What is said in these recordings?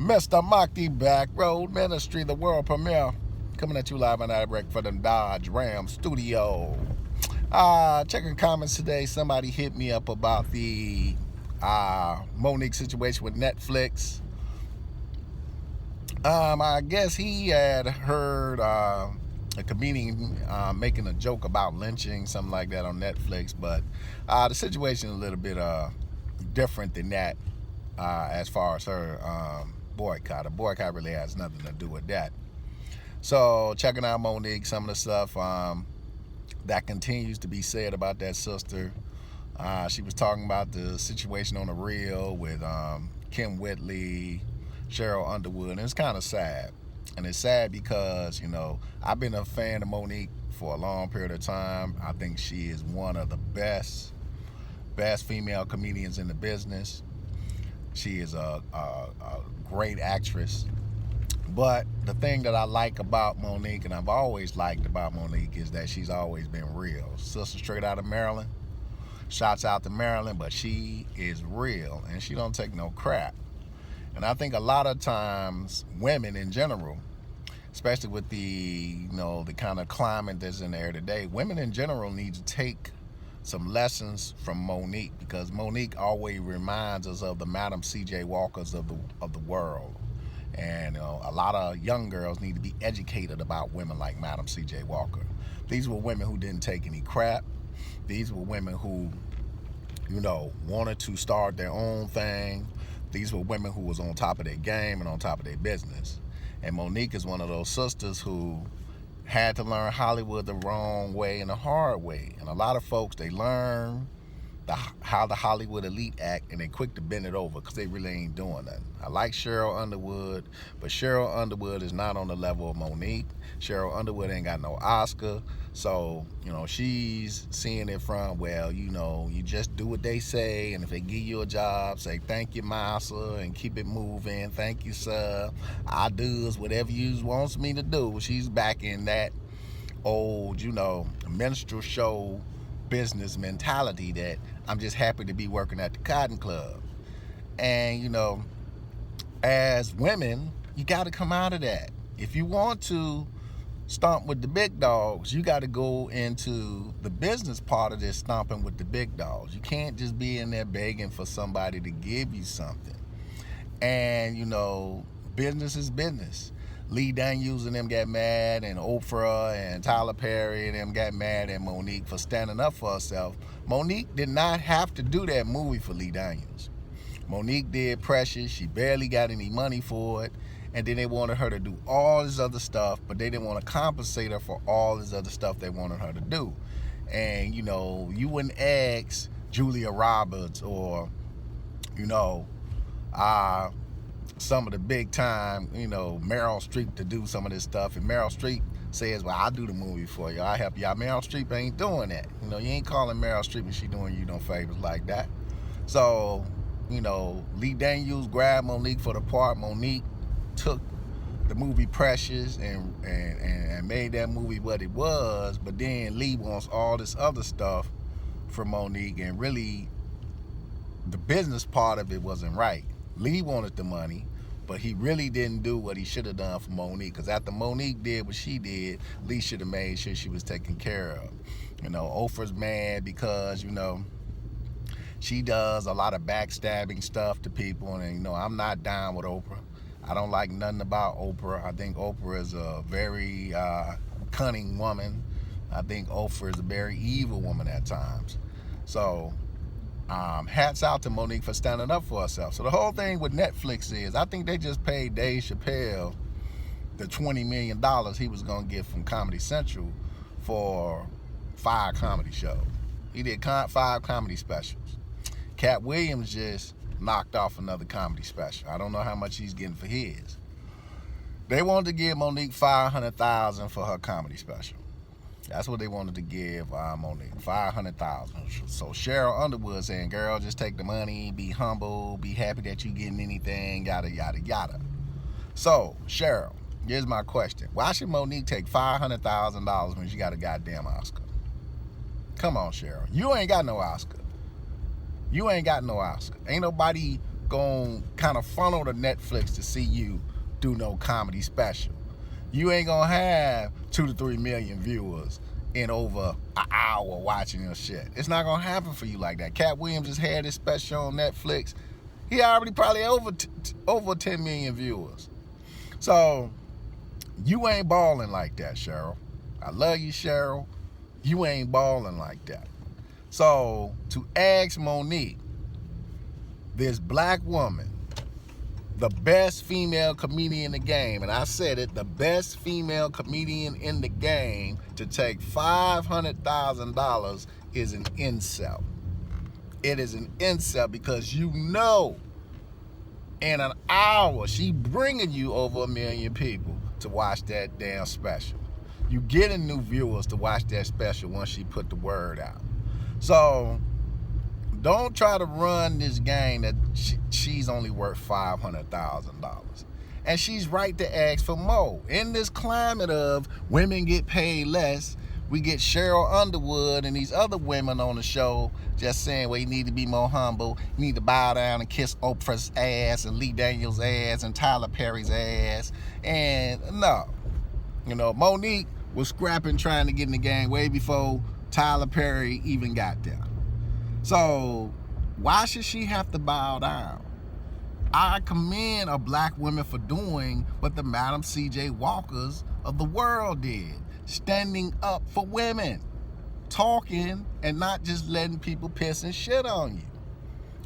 Mr. Mocky Back Road Ministry, the world premiere. Coming at you live on Break for the Dodge Ram studio. Checking comments today. Somebody hit me up about the Monique situation with Netflix. I guess he had heard a comedian making a joke about lynching, something like that on Netflix, but the situation is a little bit different than that as far as her boycott. A boycott really has nothing to do with that. So checking out Monique, some of the stuff that continues to be said about that sister. She was talking about the situation on the Real with Kim Whitley, Cheryl Underwood, and it's kind of sad. And it's sad because, I've been a fan of Monique for a long period of time. I think she is one of the best female comedians in the business. She is a great actress. But the thing that I like about Monique, and I've always liked about Monique, is that she's always been real. Sister straight out of Maryland. Shouts out to Maryland, but she is real, and she don't take no crap. And I think a lot of times, women in general, especially with the kind of climate that's in the air today, women in general need to take some lessons from Monique, because Monique always reminds us of the Madam C.J. Walkers of the world. And a lot of young girls need to be educated about women like Madam C.J. Walker. These were women who didn't take any crap. These were women who, wanted to start their own thing. These were women who was on top of their game and on top of their business. And Monique is one of those sisters who had to learn Hollywood the wrong way and the hard way. And a lot of folks, they learn how the Hollywood elite act, and they quick to bend it over because they really ain't doing nothing. I like Cheryl Underwood, but Cheryl Underwood is not on the level of Monique. Cheryl Underwood ain't got no Oscar. So, she's seeing it from, you just do what they say, and if they give you a job, say thank you, massa, and keep it moving. Thank you, sir. I does whatever you wants me to do. She's back in that old, minstrel show business mentality that I'm just happy to be working at the Cotton Club. And, as women, you got to come out of that. If you want to stomp with the big dogs, you got to go into the business part of this stomping with the big dogs. You can't just be in there begging for somebody to give you something. And, business is business. Lee Daniels and them got mad, and Oprah and Tyler Perry and them got mad at Monique for standing up for herself. Monique did not have to do that movie for Lee Daniels. Monique did Precious. She barely got any money for it. And then they wanted her to do all this other stuff, but they didn't want to compensate her for all this other stuff they wanted her to do. And, you wouldn't ask Julia Roberts or, some of the big time, Meryl Streep to do some of this stuff. And Meryl Streep says, well, I'll do the movie for you. I'll help you out. Meryl Streep ain't doing that. You ain't calling Meryl Streep and she doing you no favors like that. So, Lee Daniels grabbed Monique for the part. Monique took the movie Precious and made that movie what it was. But then Lee wants all this other stuff from Monique, and really the business part of it wasn't right. Lee wanted the money, but he really didn't do what he should have done for Monique, because after Monique did what she did, Lee should have made sure she was taken care of. Oprah's mad because, she does a lot of backstabbing stuff to people, and, I'm not down with Oprah. I don't like nothing about Oprah. I think Oprah is a very cunning woman. I think Oprah is a very evil woman at times. So, hats out to Monique for standing up for herself. So the whole thing with Netflix is, I think they just paid Dave Chappelle the $20 million he was going to get from Comedy Central for 5 comedy shows. He did 5 comedy specials. Cat Williams just knocked off another comedy special. I don't know how much he's getting for his. They wanted to give Monique $500,000 for her comedy special. That's what they wanted to give Monique, $500,000. So Cheryl Underwood saying, girl, just take the money, be humble, be happy that you getting anything, yada, yada, yada. So, Cheryl, here's my question. Why should Monique take $500,000 when she got a goddamn Oscar? Come on, Cheryl. You ain't got no Oscar. Ain't nobody gonna kind of funnel to Netflix to see you do no comedy special. You ain't gonna have 2 to 3 million viewers in over an hour watching your shit. It's not gonna happen for you like that. Cat Williams just had his special on Netflix. He already probably over 10 million viewers. So you ain't balling like that, Cheryl. I love you, Cheryl. You ain't balling like that. So to ask Monique, this black woman, the best female comedian in the game, and I said it, the best female comedian in the game, to take $500,000 is an insult. It is an insult because you know in an hour she bringing you over 1 million people to watch that damn special. You getting new viewers to watch that special once she put the word out. So don't try to run this game that she's only worth $500,000. And she's right to ask for more. In this climate of women get paid less, we get Cheryl Underwood and these other women on the show just saying, well, you need to be more humble. You need to bow down and kiss Oprah's ass and Lee Daniels' ass and Tyler Perry's ass. And no, Monique was scrapping trying to get in the game way before Tyler Perry even got there. So why should she have to bow down? I commend a black woman for doing what the Madam C.J. Walkers of the world did, standing up for women, talking and not just letting people piss and shit on you.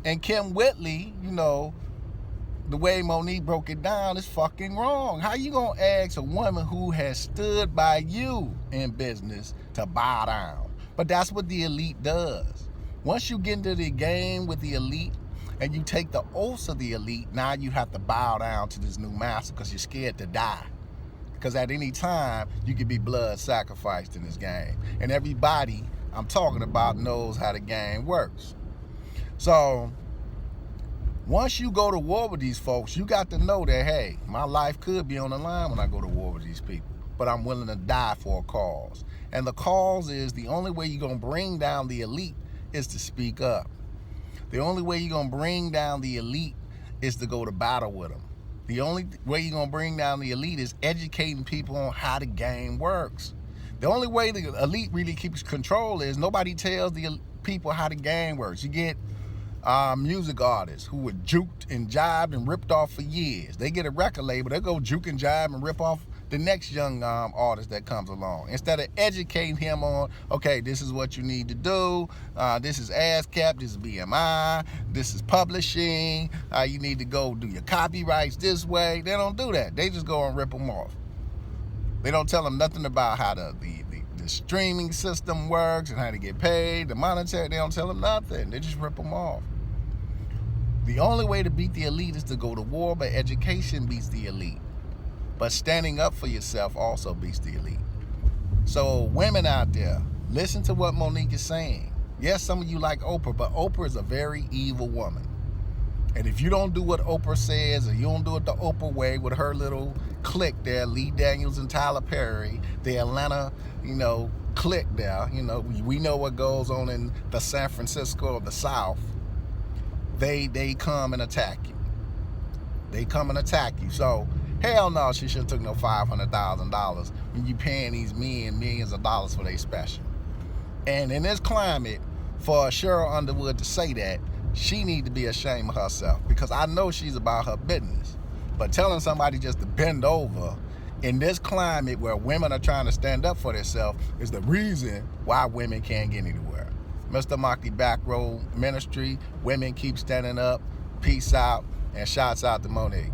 And Kim Whitley, the way Monique broke it down is fucking wrong. How you gonna ask a woman who has stood by you in business to bow down? But that's what the elite does. Once you get into the game with the elite and you take the oaths of the elite, now you have to bow down to this new master because you're scared to die. Because at any time, you could be blood sacrificed in this game. And everybody I'm talking about knows how the game works. So once you go to war with these folks, you got to know that, hey, my life could be on the line when I go to war with these people. But I'm willing to die for a cause. And the cause is the only way you're going to bring down the elite is to speak up. The only way you're going to bring down the elite is to go to battle with them. The only way you're going to bring down the elite is educating people on how the game works. The only way the elite really keeps control is nobody tells the people how the game works. You get music artists who were juked and jived and ripped off for years. They get a record label, they go juke and jive and rip off the next young artist that comes along. Instead of educating him on, okay, this is what you need to do. This is ASCAP, this is BMI, this is publishing. You need to go do your copyrights this way. They don't do that. They just go and rip them off. They don't tell them nothing about how the streaming system works and how to get paid, the monetary. They don't tell them nothing. They just rip them off. The only way to beat the elite is to go to war, but education beats the elite. But standing up for yourself also beats the elite. So women out there, listen to what Monique is saying. Yes, some of you like Oprah, but Oprah is a very evil woman. And if you don't do what Oprah says, or you don't do it the Oprah way with her little clique there, Lee Daniels and Tyler Perry, the Atlanta, clique there, we know what goes on in the San Francisco of the South. They come and attack you. They come and attack you. So hell no, she shouldn't took no $500,000 when you paying these men millions of dollars for their special. And in this climate, for Cheryl Underwood to say that, she need to be ashamed of herself, because I know she's about her business. But telling somebody just to bend over in this climate where women are trying to stand up for themselves is the reason why women can't get anywhere. Mr. Maki Back Row Ministry, women keep standing up. Peace out, and shouts out to Monique.